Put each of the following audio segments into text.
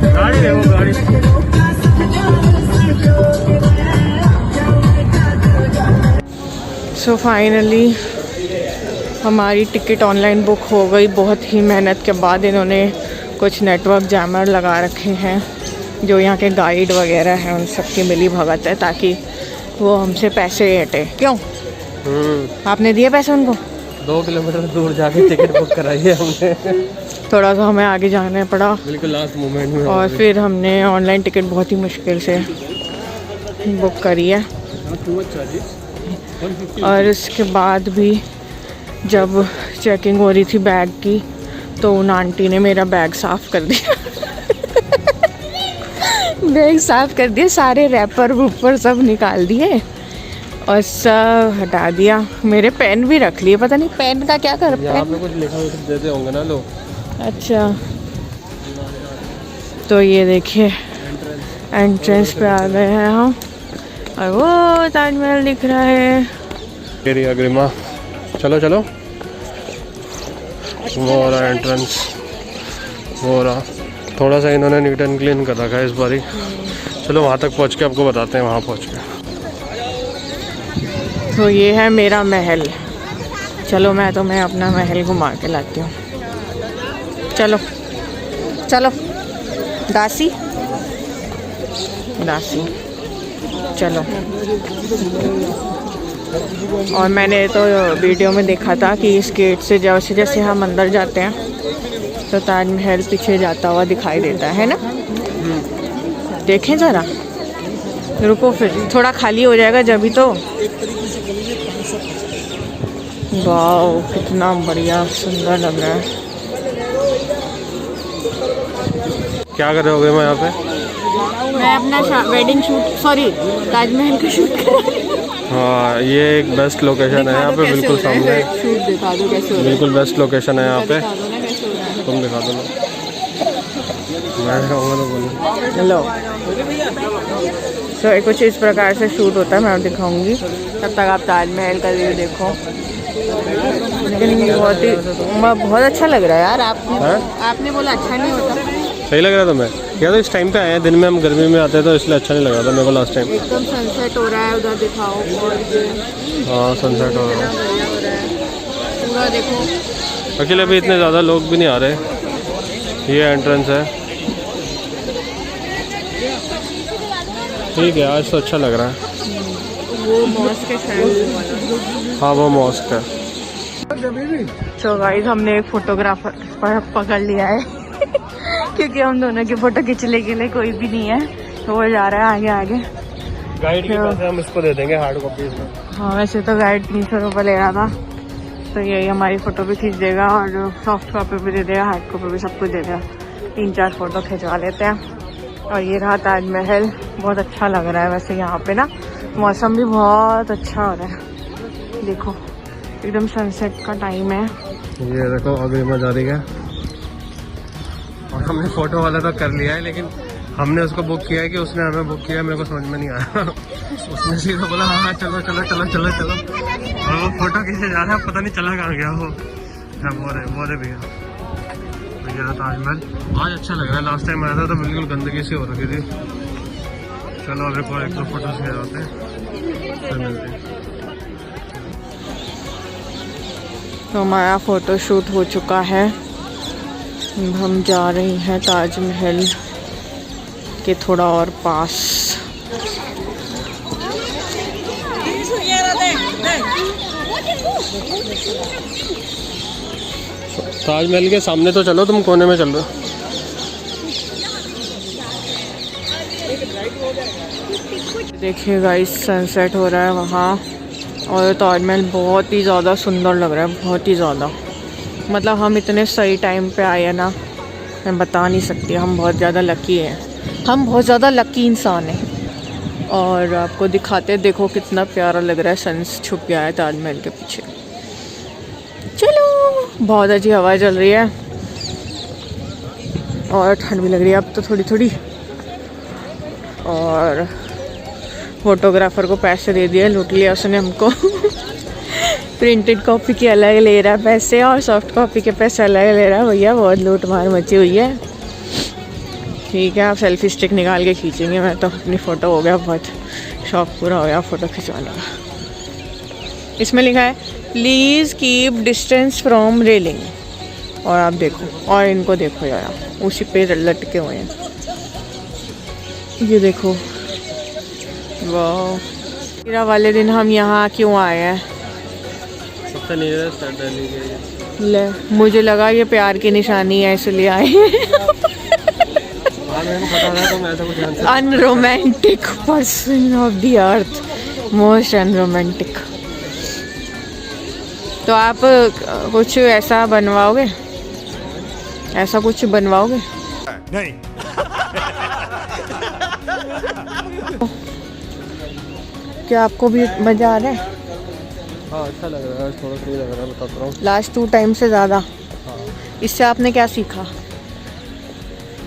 गाड़ी है वो गाड़ी। सो फाइनली हमारी टिकट ऑनलाइन बुक हो गई। बहुत ही मेहनत के बाद इन्होंने कुछ नेटवर्क जैमर लगा रखे हैं, जो यहाँ के गाइड वगैरह हैं उन सब की मिली भगत है, ताकि वो हमसे पैसे हटे। क्यों आपने दिए पैसे उनको? 2 किलोमीटर दूर जाके टिकट बुक कराई है हमने। थोड़ा सा हमें आगे जाना पड़ा बिल्कुल लास्ट मोमेंट में, और फिर हमने ऑनलाइन टिकट बहुत ही मुश्किल से बुक करी है। और इसके बाद भी जब चेकिंग हो रही थी बैग की, तो उन आंटी ने मेरा बैग साफ़ कर दिया। बैग साफ़ कर दिया, सारे रैपर वूपर सब निकाल दिए और सब हटा दिया। मेरे पेन भी रख लिए, पता नहीं पेन का क्या कर। यहाँ पे कुछ लिखा हुआ देते होंगे ना लोग। अच्छा, तो ये देखिए एंट्रेंस पे आ गए हैं हम, और वो ताजमहल दिख रहा है। अग्रिमा चलो चलो, वो रहा एंट्रेंस, वो रहा। थोड़ा सा इन्होंने नीट एंड क्लीन कर रखा है इस बारी। चलो वहाँ तक पहुँच के आपको बताते हैं, वहाँ पहुँच के। तो ये है मेरा महल। चलो मैं तुम्हें अपना महल घुमा के लाती हूँ। चलो चलो दासी दासी चलो। और मैंने तो वीडियो में देखा था कि इस गेट से जैसे जैसे हम अंदर जाते हैं तो ताजमहल पीछे जाता हुआ दिखाई देता है ना। देखें ज़रा, रुको फिर थोड़ा खाली हो जाएगा जब तो। वाओ कितना बढ़िया सुंदर लग रहा है। क्या कर रहे हो मैं यहाँ पे? मैं अपना वेडिंग शूट, सॉरी ताजमहल का शूट कर रही हूँ। हाँ ये एक बेस्ट लोकेशन है यहाँ पे, बिल्कुल सामने। शूट दिखा दो कैसे हो रहा है। बिल्कुल बेस्ट लोकेशन है यहाँ पे, तुम दिखा दो ना। मैं दिखाऊंगा तो बोलो। हेलो, तो कुछ इस प्रकार से शूट होता है, मैं दिखाऊंगी। तब तक आप ताजमहल का व्यू देखो। लेकिन बहुत अच्छा लग रहा है यार। आपने बोला अच्छा नहीं होता? सही लग रहा था मैं या तो इस टाइम पे आए हैं, दिन में हम गर्मी में आते हैं तो इसलिए अच्छा नहीं लगा था मेरे को लास्ट टाइम। एकदम सनसेट हो रहा है उधर, दिखाओ। हाँ सनसेट हो रहा है पूरा, देखो। अकेले अभी इतने ज़्यादा लोग भी नहीं आ रहे। ये एंट्रेंस है, ठीक है आज तो अच्छा लग रहा है। वो मॉस्क है शायद। हाँ वो मॉस्क है। तो गाइस हमने एक फोटोग्राफर पकड़ लिया है क्योंकि हम दोनों की फोटो खींचने के लिए कोई भी नहीं है, तो वो जा रहा है आगे आगे। गाइड के पैसे हम इसको दे देंगे हार्ड कॉपी में। हाँ वैसे तो गाइड 300 रुपये ले रहा था, तो यही हमारी फ़ोटो भी खींच देगा और सॉफ्ट कॉपी भी दे देगा, हार्ड कॉपी भी, सब कुछ दे देगा। 3-4 फ़ोटो खिंचवा लेते हैं। और ये रहा ताजमहल, बहुत अच्छा लग रहा है वैसे यहाँ पे ना। मौसम भी बहुत अच्छा हो रहा है, देखो एकदम सनसेट का टाइम है। ये देखो अभी मैं जा रही है, और हमने फ़ोटो वाला तो कर लिया है, लेकिन हमने उसको बुक किया है कि उसने हमें बुक किया है, मेरे को समझ में नहीं आया। उसने सीधा बोला हाँ चलो चलो चलो चलो चलो, और वो फ़ोटो खींचे जा रहा है, पता नहीं चला कहाँ गया वो। जब वो रहे भैया, तो ताजमहल आज अच्छा लग रहा है। लास्ट टाइम आया था तो बिल्कुल गंदगी सी हो रखी थी। चलो अब एक दो फोटो से जाते हैं, फिर मिलते हैं। तो हमारा फ़ोटो शूट हो चुका है, हम जा रही हैं ताजमहल के थोड़ा और पास। ताजमहल के सामने तो चलो, तुम कोने में चल रहे हो। देखिए गाइस सनसेट हो रहा है वहाँ, और ताजमहल बहुत ही ज़्यादा सुंदर लग रहा है, बहुत ही ज़्यादा। मतलब हम इतने सही टाइम पे आए हैं ना, मैं बता नहीं सकती। हम बहुत ज़्यादा लकी हैं, हम बहुत ज़्यादा लकी इंसान हैं। और आपको दिखाते देखो कितना प्यारा लग रहा है, सन छुप गया है ताजमहल के पीछे। चलो बहुत अच्छी हवा चल रही है और ठंड भी लग रही है अब तो थोड़ी थोड़ी। और फोटोग्राफर को पैसे दे दिए, लूट लिया उसने हमको। प्रिंटेड कॉपी के अलग ले रहा है पैसे और सॉफ्ट कॉपी के पैसे अलग ले रहा है। भैया बहुत लूट मार मची हुई है। ठीक है, आप सेल्फी स्टिक निकाल के खींचेंगे, मैं तो अपनी फ़ोटो हो गया, बहुत शौक पूरा हो गया फ़ोटो खिंचवाने का। इसमें लिखा है please keep distance from railing. और आप देखो, और इनको देखो यार, उसी पे लटके हुए हैं। ये देखो, वाह। तेरा वाले दिन हम यहाँ क्यों आए हैं? सबसे नीचे स्टार्ट डाली गई है। ले, मुझे लगा ये प्यार की निशानी है इसलिए आए हैं। Unromantic person of the earth, most unromantic. तो आप कुछ ऐसा बनवाओगे? ऐसा कुछ बनवाओगे? नहीं। क्या आपको भी मजा आ रहा है? हाँ, अच्छा लग रहा है, थोड़ा सही लग रहा है, बताता हूँ। लास्ट 2 टाइम से ज़्यादा। हाँ। इससे आपने क्या सीखा?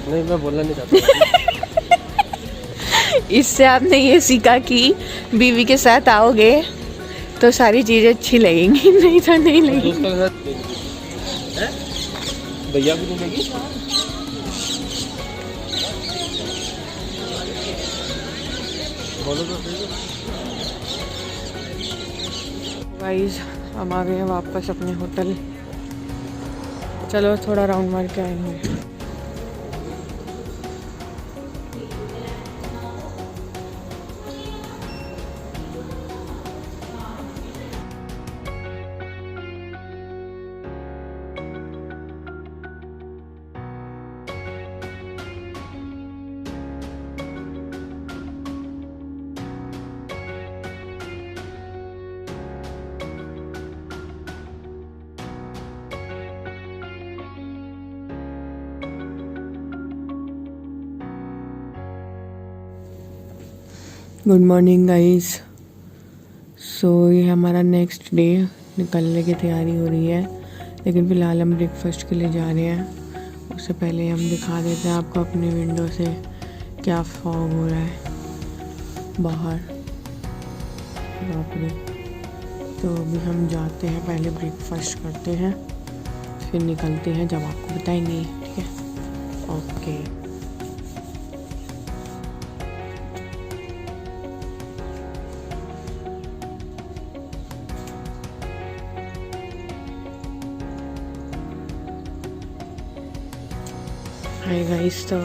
नहीं, मैं बोलना नहीं चाहता। इससे आपने ये सीखा कि बीवी के साथ आओगे तो सारी चीज़ें अच्छी लगेंगी, नहीं तो नहीं लगेंगी। दोस्तों के साथ भैया भी नहीं लगी। बोलो तो सही। गाइस, हम आ गए हैं वापस अपने होटल। चलो थोड़ा राउंड मार के आएंगे। Good morning guys. सो ये हमारा नेक्स्ट डे, निकलने की तैयारी हो रही है, लेकिन फ़िलहाल हम ब्रेकफास्ट के लिए जा रहे हैं। उससे पहले हम दिखा देते हैं आपको अपने विंडो से क्या फॉग हो रहा है बाहर। बाप रे। तो अभी हम जाते हैं, पहले ब्रेकफास्ट करते हैं, फिर निकलते हैं, जब आपको बताएंगे। ठीक है, ओके। हाय गाइस, तो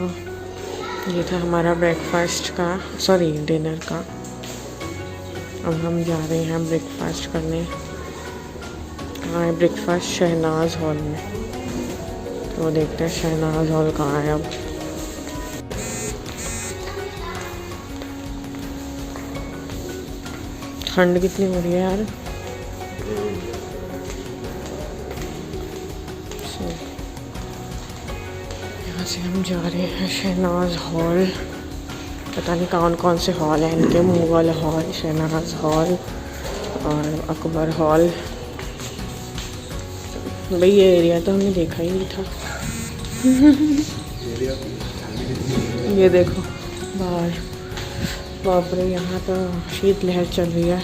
ये था हमारा ब्रेकफास्ट का, सॉरी डिनर का। अब हम जा रहे हैं ब्रेकफास्ट करने। हाँ, ब्रेकफास्ट शहनाज हॉल में। तो देखते हैं शहनाज हॉल कहाँ है अब। ठंड कितनी हो रही है यार। यहाँ से हम जा रहे हैं शहनाज हॉल। पता नहीं कौन कौन से हॉल हैं इनके, मुगल हॉल, शहनाज हॉल और अकबर हॉल। भाई ये एरिया तो हमने देखा ही नहीं था। ये देखो बाहर, बाप रे, यहाँ तो शीतलहर चल रही है।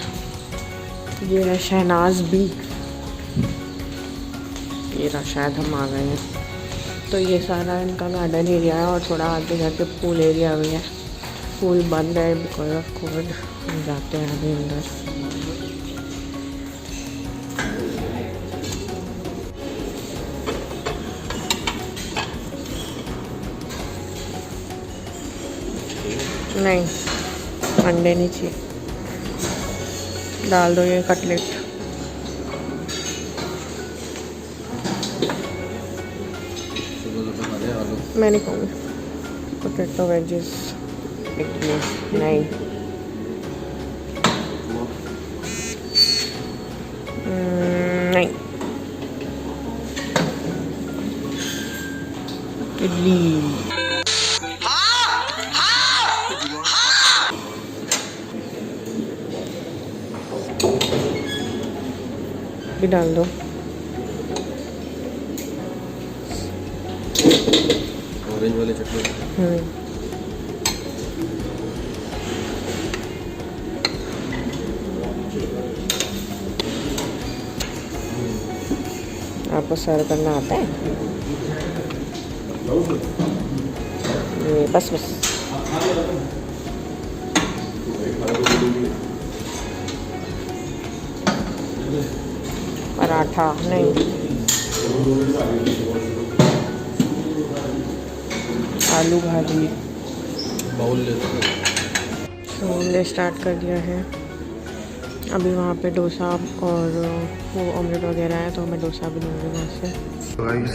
ये है शहनाज बी। ये रहा, शायद हम आ गए हैं। तो ये सारा इनका गार्डन एरिया है और थोड़ा आगे जाके पूल एरिया भी है। पूल बंद है बिकॉज ऑफ कोविड। हम जाते हैं अभी अंदर। नहीं, अंडे नहीं चाहिए, डाल दो ये कटलेट। मैं नहीं खाऊंगी पोटैटो वेजेस, नहीं। नहीं, इडली। भी डाल दो। ऑरेंज वाली चटनी। आपको सर्व करना आता है? ये बस पराठा नहीं, आलू भाजी बाउल हमने स्टार्ट कर दिया है। अभी वहाँ पे डोसा और वो ऑमलेट वगैरह है, तो मैं डोसा भी लूँगी वहाँ से। तो गाइस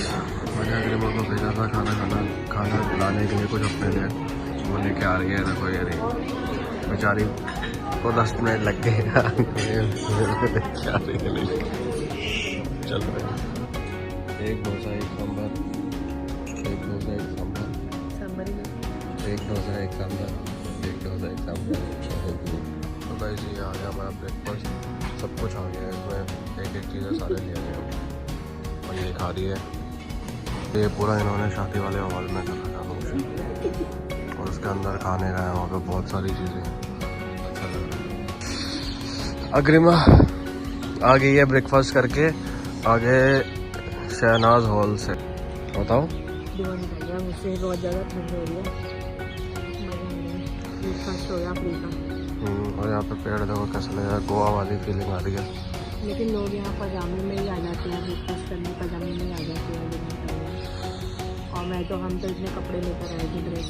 मैंने अग्रिमा को भेजा था खाना लाने के लिए कुछ अपने लिए, वो लेके आ रही है। देखो ये रही बेचारी को 10 मिनट लग गए चल रहे। एक डोसा एक सांभर, एक डोसा एक सांभर, एक डोसा एक सांभर, एक डोसा एक सांभर। तो गाइस ये आ गया हमारा ब्रेकफास्ट, सब कुछ आ गया है इसमें, एक एक चीज़ें सारे ले आए हैं और ये खा रही है। ये पूरा इन्होंने शादी वाले हॉल में कर रखा फंक्शन, और उसके अंदर खाने का है, वहाँ पे बहुत सारी चीज़ें। अच्छा लग रहा है। अग्रिमा आ गई है ब्रेकफास्ट करके, आगे शहनाज हॉल से। बताओ मुझसे बहुत ज़्यादा ठंड हो रही है, हो गया फ्री का। और यहाँ पे पेड़ देखो कैसा लग रहा है, गोवा वाली फीलिंग आ रही है। लेकिन लोग यहाँ पजामे में ही आ जाते हैं, ब्रेकफास्ट करने पजामे में ही आ जाते हैं। और मैं तो हम तो इतने कपड़े लेकर आए थे ड्रेस,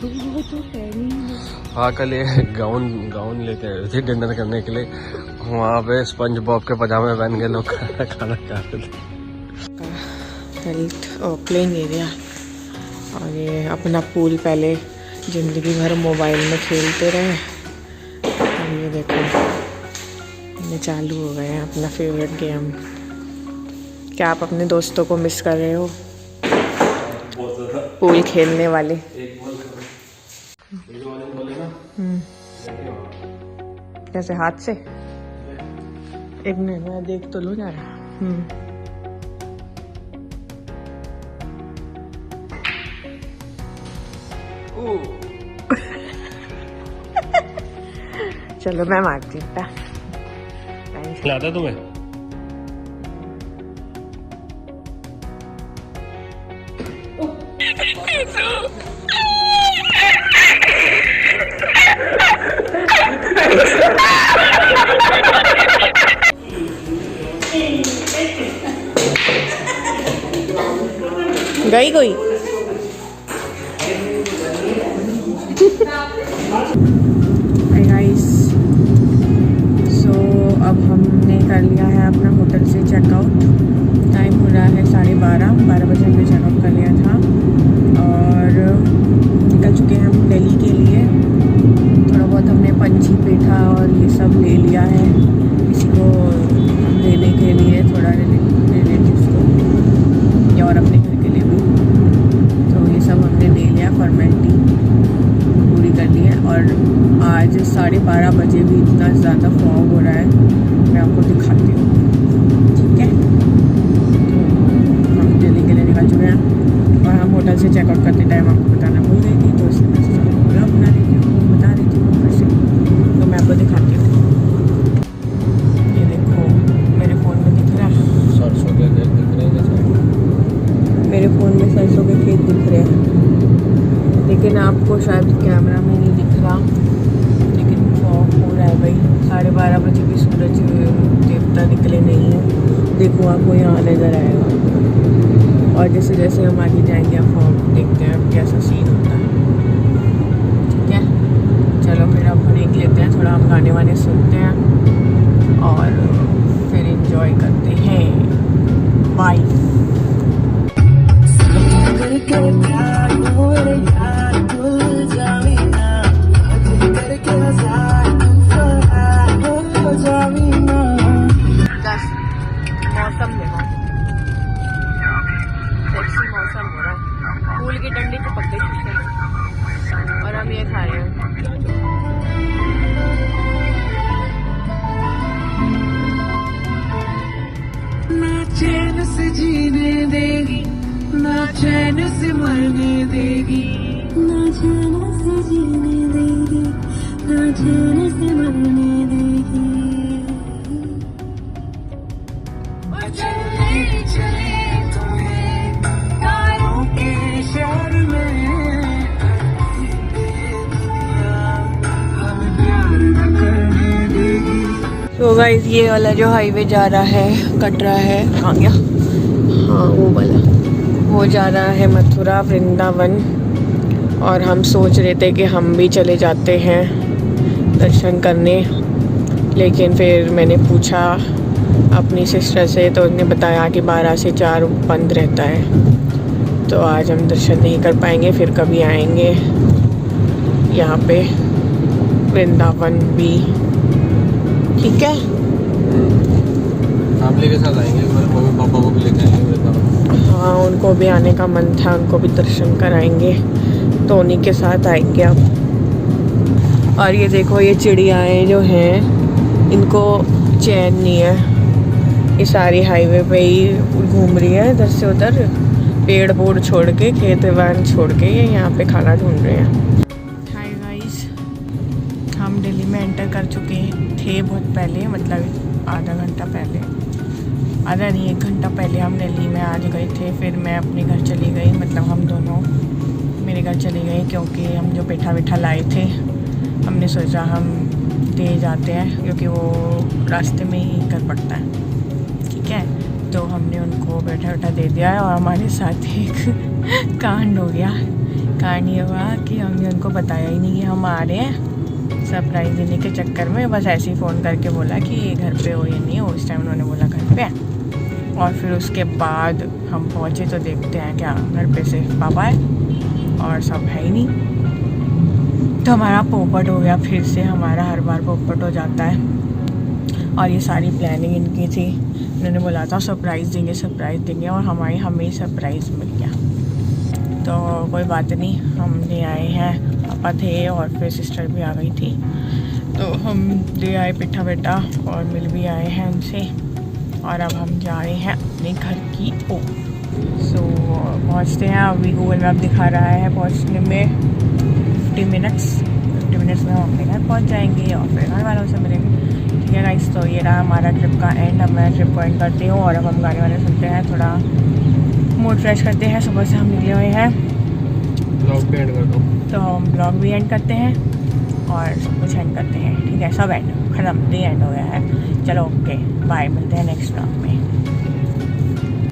वो तो पहनी ही। हाँ कल ये गाउन लेके आए थे डिनर करने के लिए, वहाँ पे स्पंज बॉब के पजामे पहन के लोग खाना खा रहे थे। हेल्थ और प्लेइंग एरिया, और ये अपना पूल पहले ज़िंदगी भर मोबाइल में खेलते रहे, ये देखो ये चालू हो गए हैं अपना फेवरेट गेम। क्या आप अपने दोस्तों को मिस कर रहे हो पूल खेलने वाले? कैसे हाथ से? एक मिनट मैं देख तो लूँ जरा। चलो मैं मारती हूँ। खिलाता तुम्हें? गई कोई? हाय गाइस, सो अब हमने कर लिया है अपना होटल से चेकआउट। टाइम हो रहा है 12:30 बजे हमने चेकआउट कर लिया था और निकल चुके हैं हम दिल्ली के लिए। थोड़ा बहुत हमने पंछी पेठा और ये सब ले लिया है किसी को देने के लिए, थोड़ा रिलेटिव्स को और अपने घर के लिए भी। तो ये सब हमने ले लिया, फॉर्मेलिटी पूरी कर ली है। और आज 12:30 बजे भी इतना ज़्यादा फॉग हो रहा है, मैं आपको दिखाती हूँ, ठीक है। तो हम दिल्ली के लिए निकल चुके हैं और हम होटल से चेकआउट करते टाइम आपको बताना भूल गई थी, तो इसलिए मैं ब्लॉग बना देती हूँ, बता देती हूँ फिर से। तो मैं आपको दिखाती हूँ, ये देखो मेरे फ़ोन में दिख रहा है सरसों के खेत दिख रहे हैं, मेरे फ़ोन में सरसों के खेत दिख रहे हैं, लेकिन आपको शायद कैमरा में नहीं दिख रहा, लेकिन फॉग हो रहा है भाई। 12:30 बजे भी सूरज देवता निकले नहीं है, देखो आपको यहाँ नज़र आएगा। और जैसे जैसे हम आगे जाएंगे आप फॉग देखते हैं कैसा सीन होता है, ठीक है। चलो फिर अब ब्रेक लेते हैं, थोड़ा हम गाने वाने सुनते हैं और फिर एंजॉय करते हैं। बाय। मौसम देखो, सेक्सी मौसम हो रहा है, फूल की डंडी पे पक गई और हम ये खा रहे हैं। ना चैन से जीने देगी, ना चैन से मरने देगी, ना चैन से जीने देगी, ना चैन से मरने देगी। चले चले तो गाइस ये वाला जो हाईवे जा रहा है कटरा है, कहाँ गया, हाँ वो वाला, वो जा रहा है मथुरा वृंदावन। और हम सोच रहे थे कि हम भी चले जाते हैं दर्शन करने, लेकिन फिर मैंने पूछा अपनी सिस्टर से तो उसने बताया कि 12 से 4 बंद रहता है, तो आज हम दर्शन नहीं कर पाएंगे, फिर कभी आएंगे यहाँ पे वृंदावन भी। ठीक है, फैमिली के साथ आएंगे, मम्मी पापा को भी लेकर आएंगे। हाँ उनको भी आने का मन था, उनको भी दर्शन कराएंगे, तो उन्हीं के साथ आएंगे अब। और ये देखो ये चिड़ियाएँ जो हैं इनको चैन नहीं है, ये सारी हाईवे पे ही घूम रही है इधर से उधर, पेड़ पोड़ छोड़ के, खेत वान छोड़ के ये यहाँ पे खाना ढूंढ रहे हैं। हाय गाइस, हम दिल्ली में एंटर कर चुके थे बहुत पहले, मतलब आधा घंटा पहले, आधा नहीं 1 घंटा पहले हम दिल्ली में आज गए थे। फिर मैं अपने घर चली गई, मतलब हम दोनों मेरे घर चली गई, क्योंकि हम जो पेठा वेठा लाए थे हमने सोचा हम दे जाते हैं, क्योंकि वो रास्ते में ही घर पड़ता है। ठीक है, तो हमने उनको बैठा बैठा दे दिया है। और हमारे साथ एक कांड हो गया। कांड ये हुआ कि हमने उनको बताया ही नहीं कि हम आ रहे हैं, सरप्राइज़ देने के चक्कर में बस ऐसे ही फ़ोन करके बोला कि ये घर पे हो या नहीं हो। उस टाइम उन्होंने बोला घर पे है, और फिर उसके बाद हम पहुँचे तो देखते हैं क्या घर पे से पापा है और सब है ही नहीं। तो हमारा पोपट हो गया, फिर से हमारा हर बार पोपट हो जाता है। और ये सारी प्लानिंग इनकी थी, उन्होंने बोला था सरप्राइज़ देंगे और हमें सरप्राइज़ मिल गया। तो कोई बात नहीं, हम ले आए हैं, पापा थे और फिर सिस्टर भी आ गई थी, तो हम ले आए पिट्ठा बेटा और मिल भी आए हैं उनसे। और अब हम जा रहे हैं अपने घर की ओर। सो पहुँचते हैं, अभी गूगल मैप दिखा रहा है पहुँचने में 50 मिनट्स में हम अपने घर पहुँच जाएंगे और फिर घर वालों से मिलेंगे। ठीक है गाइस, तो ये रहा हमारा ट्रिप का एंड। अब मैं ट्रिप को एंड करती हूँ और अब हम गाने वाने सुनते हैं, थोड़ा मूड फ्रेश करते हैं। सुबह से हम निकले हुए हैं, ब्लॉग भी एंड कर दो, तो हम ब्लॉग भी एंड करते हैं और सब कुछ एंड करते हैं। ठीक है, सब एंड खत्म, डे एंड हो गया है। चलो ओके बाय, मिलते हैं नेक्स्ट ब्लॉग में।